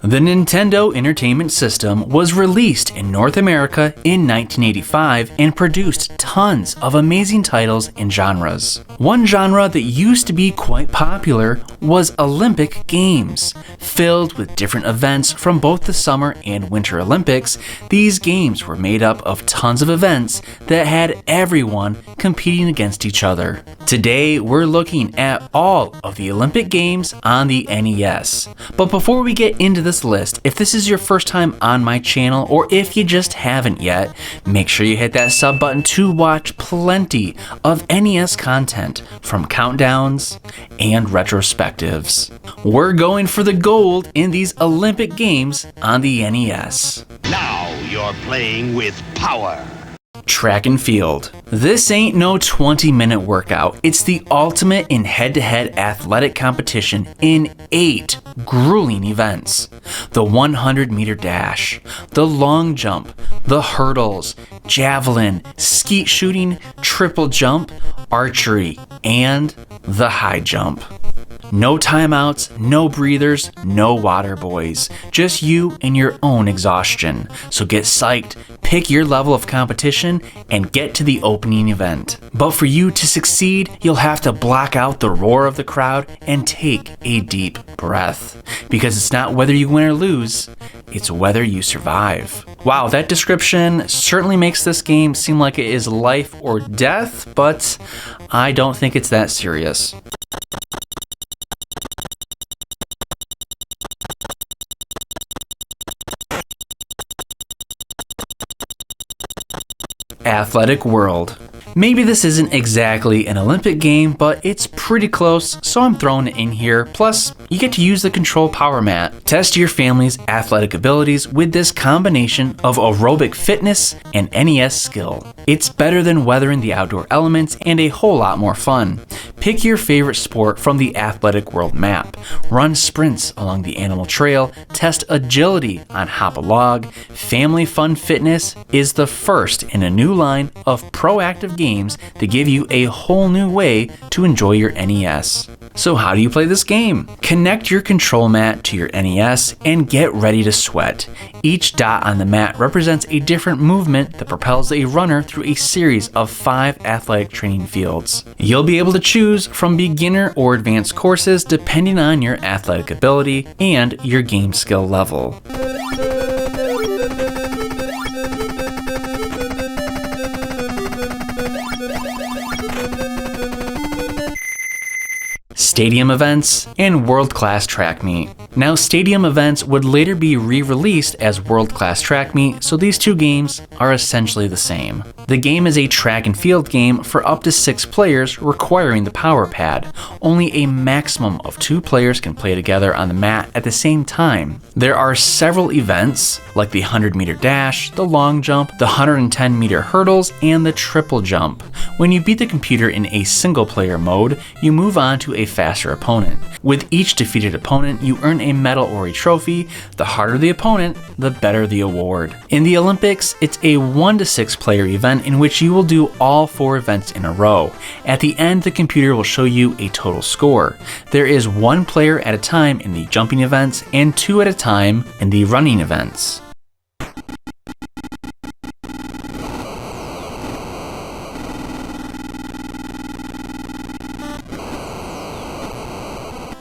The Nintendo Entertainment System was released in North America in 1985 and produced tons of amazing titles and genres. One genre that used to be quite popular was Olympic Games. Filled with different events from both the Summer and Winter Olympics, these games were made up of tons of events that had everyone competing against each other. Today, we're looking at all of the Olympic Games on the NES. But before we get into this list, if this is your first time on my channel, or if you just haven't yet, make sure you hit that sub button to watch plenty of NES content from countdowns and retrospectives. We're going for the gold in these Olympic Games on the NES. Now you're playing with power. Track and field. This ain't no 20-minute workout. It's the ultimate in head-to-head athletic competition in 8 grueling events. The 100-meter dash, the long jump, the hurdles, javelin, skeet shooting, triple jump, archery, and the high jump. No timeouts, no breathers, no water boys. Just you and your own exhaustion. So get psyched, pick your level of competition, and get to the opening event. But for you to succeed, you'll have to block out the roar of the crowd and take a deep breath. Because it's not whether you win or lose, it's whether you survive. Wow, that description certainly makes this game seem like it is life or death, but I don't think it's that serious. Athletic World. Maybe this isn't exactly an Olympic game, but it's pretty close, so I'm throwing it in here. Plus, you get to use the control power mat. Test your family's athletic abilities with this combination of aerobic fitness and NES skill. It's better than weathering the outdoor elements and a whole lot more fun. Pick your favorite sport from the Athletic World map. Run sprints along the animal trail. Test agility on Hop a Log. Family Fun Fitness is the first in a new line of proactive games that give you a whole new way to enjoy your NES. So how do you play this game? Connect your control mat to your NES and get ready to sweat. Each dot on the mat represents a different movement that propels a runner through a series of 5 athletic training fields. You'll be able to choose from beginner or advanced courses depending on your athletic ability and your game skill level. Stadium events and world-class track meet. Now, stadium events would later be re-released as world-class track meet, so these two games are essentially the same. The game is a track and field game for up to 6 players requiring the power pad. Only a maximum of 2 players can play together on the mat at the same time. There are several events like the 100-meter dash, the long jump, the 110-meter hurdles, and the triple jump. When you beat the computer in a single-player mode, you move on to a faster opponent. With each defeated opponent, you earn a medal or a trophy. The harder the opponent, the better the award. In the Olympics, it's a 1 to 6 player event in which you will do all 4 events in a row. At the end, the computer will show you a total score. There is 1 player at a time in the jumping events and 2 at a time in the running events.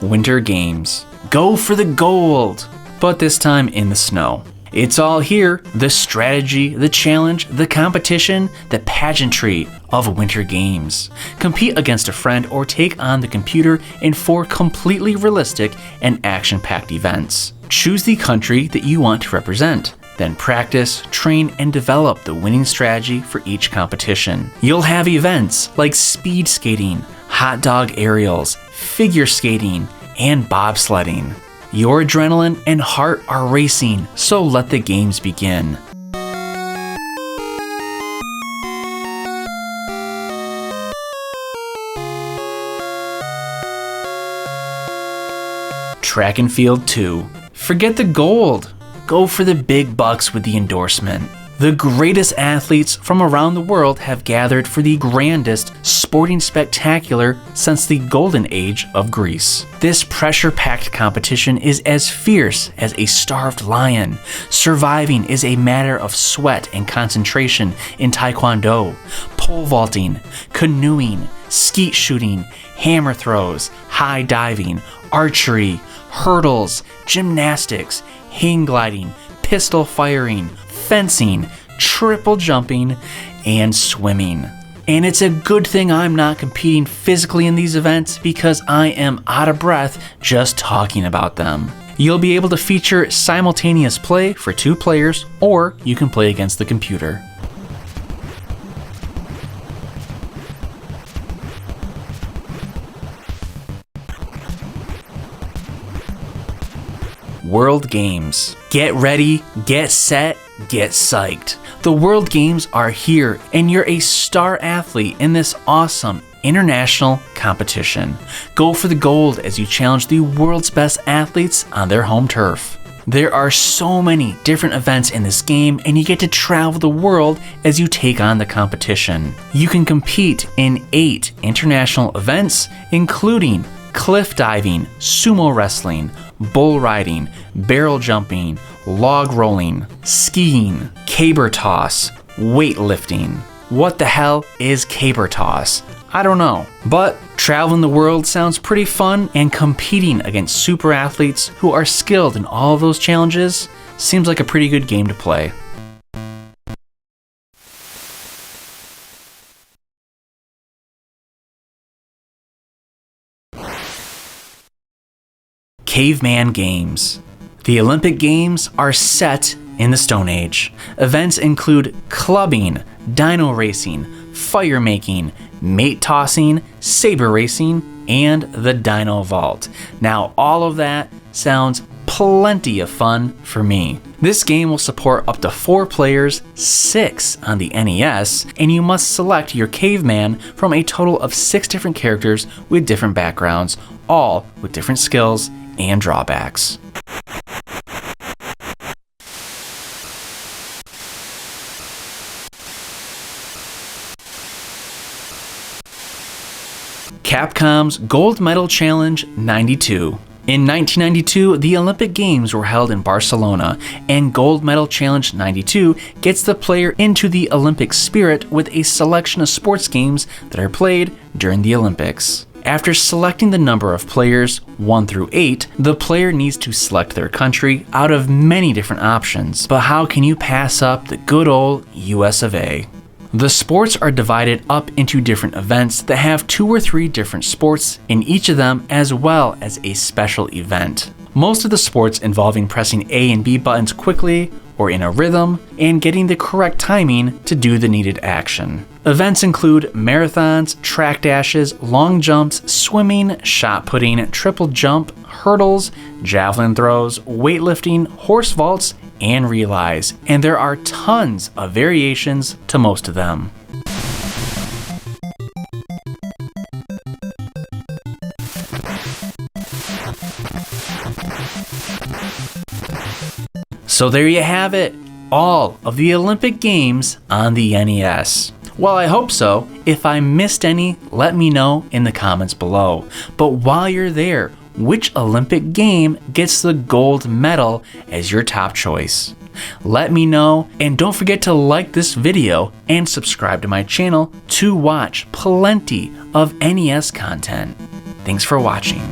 Winter Games. Go for the gold! But this time in the snow. It's all here, the strategy, the challenge, the competition, the pageantry of Winter Games. Compete against a friend or take on the computer in 4 completely realistic and action-packed events. Choose the country that you want to represent. Then practice, train, and develop the winning strategy for each competition. You'll have events like speed skating, hot dog aerials, figure skating, and bobsledding. Your adrenaline and heart are racing, so let the games begin. Track and Field 2. Forget the gold. Go for the big bucks with the endorsement. The greatest athletes from around the world have gathered for the grandest sporting spectacular since the golden age of Greece. This pressure-packed competition is as fierce as a starved lion. Surviving is a matter of sweat and concentration in taekwondo, pole vaulting, canoeing, skeet shooting, hammer throws, high diving, archery, hurdles, gymnastics, hang gliding, pistol firing, fencing, triple jumping, and swimming. And it's a good thing I'm not competing physically in these events because I am out of breath just talking about them. You'll be able to feature simultaneous play for 2 players, or you can play against the computer. World Games. Get ready, get set, get psyched. The World Games are here, and you're a star athlete in this awesome international competition. Go for the gold as you challenge the world's best athletes on their home turf. There are so many different events in this game, and you get to travel the world as you take on the competition. You can compete in 8 international events, including cliff diving, sumo wrestling, bull riding, barrel jumping, log rolling, skiing, caber toss, weightlifting. What the hell is caber toss? I don't know. But traveling the world sounds pretty fun, and competing against super athletes who are skilled in all of those challenges seems like a pretty good game to play. Caveman Games. The Olympic Games are set in the Stone Age. Events include clubbing, dino racing, fire making, mate tossing, saber racing, and the dino vault. Now, all of that sounds plenty of fun for me. This game will support up to 4 players, 6 on the NES, and you must select your caveman from a total of 6 different characters with different backgrounds, all with different skills and drawbacks. Capcom's Gold Medal Challenge 92. In 1992, the Olympic Games were held in Barcelona, and Gold Medal Challenge 92 gets the player into the Olympic spirit with a selection of sports games that are played during the Olympics. After selecting the number of players, 1 through 8, the player needs to select their country out of many different options. But how can you pass up the good old US of A? The sports are divided up into different events that have 2 or 3 different sports in each of them, as well as a special event. Most of the sports involving pressing A and B buttons quickly or in a rhythm and getting the correct timing to do the needed action. Events include marathons, track dashes, long jumps, swimming, shot putting, triple jump, hurdles, javelin throws, weightlifting, horse vaults, and relays, and there are tons of variations to most of them. So there you have it, all of the Olympic Games on the NES. Well, I hope so. If I missed any, let me know in the comments below. But while you're there, which Olympic game gets the gold medal as your top choice? Let me know, and don't forget to like this video and subscribe to my channel to watch plenty of NES content. Thanks for watching.